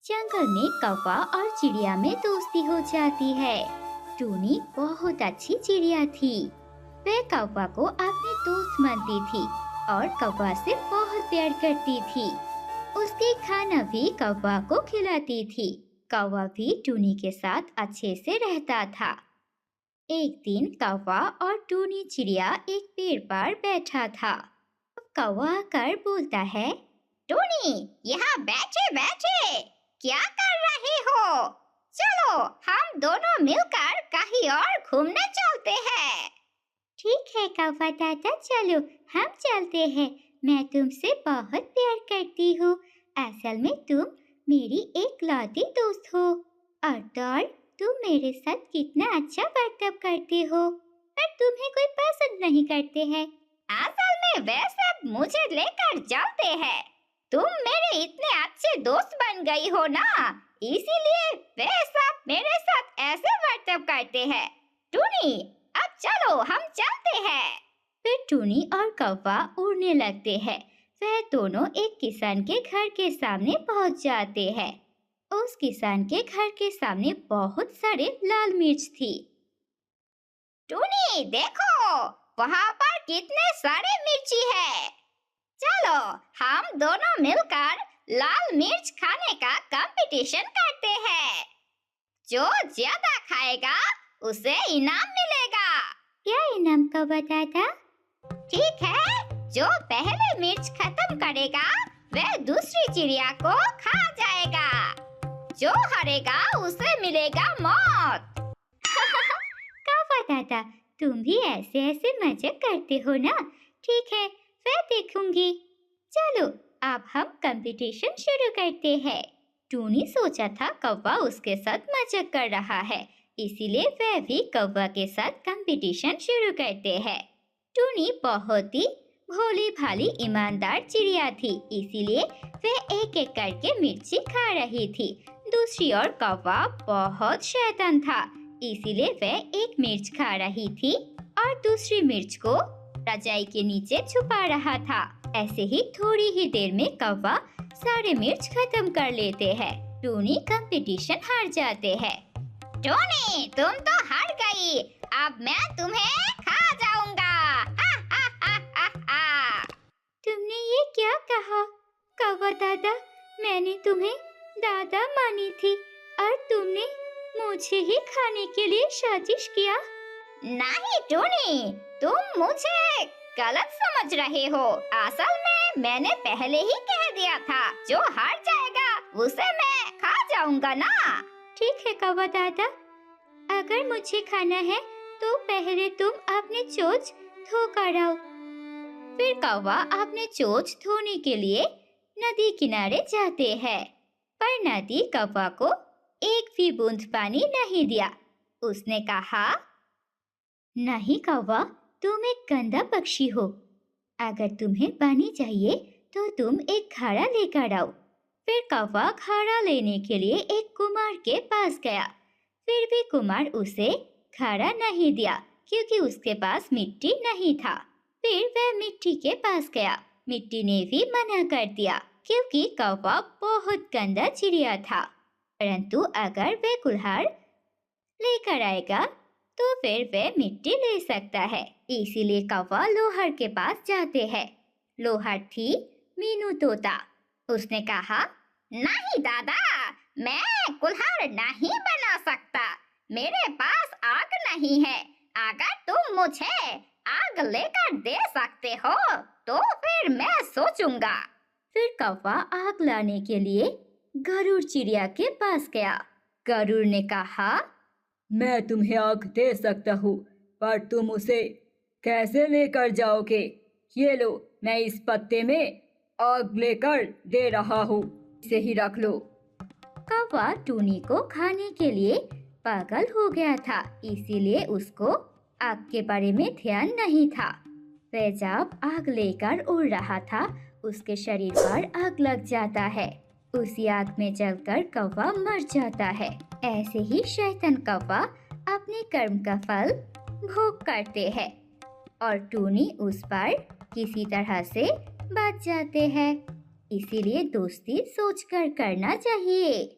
जंगल में कौवा और चिड़िया में दोस्ती हो जाती है। टूनी बहुत अच्छी चिड़िया थी। वह कौवा को अपने दोस्त मानती थी और कौवा से बहुत प्यार करती थी। उसके खाना भी कौवा को खिलाती थी। कौवा भी टूनी के साथ अच्छे से रहता था। एक दिन कौवा और टूनी चिड़िया एक पेड़ पर बैठा था। कौवा आकर बोलता है, टूनी, यहाँ बैठे बैठे क्या कर रही हो? चलो हम दोनों मिलकर कहीं और घूमने चलते हैं। ठीक है कौवा दादा, चलो हम चलते हैं। मैं तुमसे बहुत प्यार करती हूँ। असल में तुम मेरी एक लौती दोस्त हो। और तो और तुम मेरे साथ कितना अच्छा बर्ताव करते हो, पर तुम्हें कोई पसंद नहीं करते हैं। असल में वे सब मुझे लेकर चलते हैं। तुम मेरे इतने अच्छे दोस्त बन गई हो ना, इसीलिए वे सब मेरे साथ ऐसे बर्ताव करते हैं। टूनी, अब चलो हम चलते हैं। फिर टूनी और कौवा उड़ने लगते हैं। वह दोनों एक किसान के घर के सामने पहुंच जाते हैं। उस किसान के घर के सामने बहुत सारे लाल मिर्च थी। टूनी देखो, वहाँ पर कितने सारे मिर्ची है। चलो हम दोनों मिलकर लाल मिर्च खाने का कंपटीशन करते हैं। जो ज्यादा खाएगा उसे इनाम मिलेगा। क्या इनाम कौवा दादा? ठीक है, जो पहले मिर्च खत्म करेगा वह दूसरी चिड़िया को खा जाएगा। जो हारेगा उसे मिलेगा मौत। कौवा दादा, तुम भी ऐसे ऐसे मजाक करते हो ना? ठीक है, मैं देखूंगी। चलो अब हम कंपटीशन शुरू करते हैं। टूनी सोचा था कौवा उसके साथ मजाक कर रहा है, इसीलिए वह भी कौवा के साथ कंपटीशन शुरू करते हैं। टूनी बहुत ही भोली भाली ईमानदार चिड़िया थी, इसीलिए वह एक एक करके मिर्ची खा रही थी। दूसरी ओर कौवा बहुत शैतान था, इसीलिए वह एक मिर्च खा रही थी और दूसरी मिर्च को रजाई के नीचे छुपा रहा था। ऐसे ही थोड़ी ही देर में कौवा सारे मिर्च खत्म कर लेते हैं। टूनी कंपटीशन हार जाते हैं। टूनी, तुम तो हार गई। अब मैं तुम्हें खा जाऊंगा। हा, हा, हा, हा, हा। तुमने ये क्या कहा? कौवा दादा, मैंने तुम्हें दादा मानी थी और तुमने मुझे ही खाने के लिए साजिश किया। नहीं टूनी, तुम मुझे गलत समझ रहे हो। असल में मैंने पहले ही कह दिया था, जो हार जाएगा उसे मैं खा जाऊंगा ना। ठीक है कौवा दादा, अगर मुझे खाना है तो पहले तुम अपने चोंच धो कर आओ। फिर कौवा अपने चोंच धोने के लिए नदी किनारे जाते हैं, पर नदी कौवा को एक भी बूंद पानी नहीं दिया। उसने कहा, नहीं कौवा, तुम एक गंदा पक्षी हो। अगर तुम्हें पानी चाहिए तो तुम एक घड़ा लेकर आओ। फिर कौवा घड़ा लेने के लिए एक कुम्हार के पास गया। फिर भी कुम्हार उसे घड़ा नहीं दिया, क्योंकि उसके पास मिट्टी नहीं था। फिर वह मिट्टी के पास गया। मिट्टी ने भी मना कर दिया, क्योंकि कौवा बहुत गंदा चिड़िया था। परंतु अगर वह कुल्हाड़ लेकर आएगा तो फिर वह मिट्टी ले सकता है। इसीलिए कौवा लोहार के पास जाते हैं। लोहार थी मीनू तोता। उसने कहा, नहीं दादा, मैं कुल्हाड़ नहीं बना सकता। मेरे पास आग नहीं है। अगर तुम मुझे आग लेकर दे सकते हो तो फिर मैं सोचूंगा। फिर कौवा आग लाने के लिए गरुड़ चिड़िया के पास गया। गरुड़ ने कहा, मैं तुम्हें आग दे सकता हूँ, पर तुम उसे कैसे लेकर जाओगे? ये लो, मैं इस पत्ते में आग लेकर दे रहा हूँ, इसे ही रख लो। कौवा टूनी को खाने के लिए पागल हो गया था, इसीलिए उसको आग के बारे में ध्यान नहीं था। वह जब आग लेकर उड़ रहा था, उसके शरीर पर आग लग जाता है। उसी आग में जलकर कौवा मर जाता है। ऐसे ही शैतान कौवा अपने कर्म का फल भोग करते हैं और टूनी उस पर किसी तरह से बच जाते हैं। इसीलिए दोस्ती सोचकर करना चाहिए।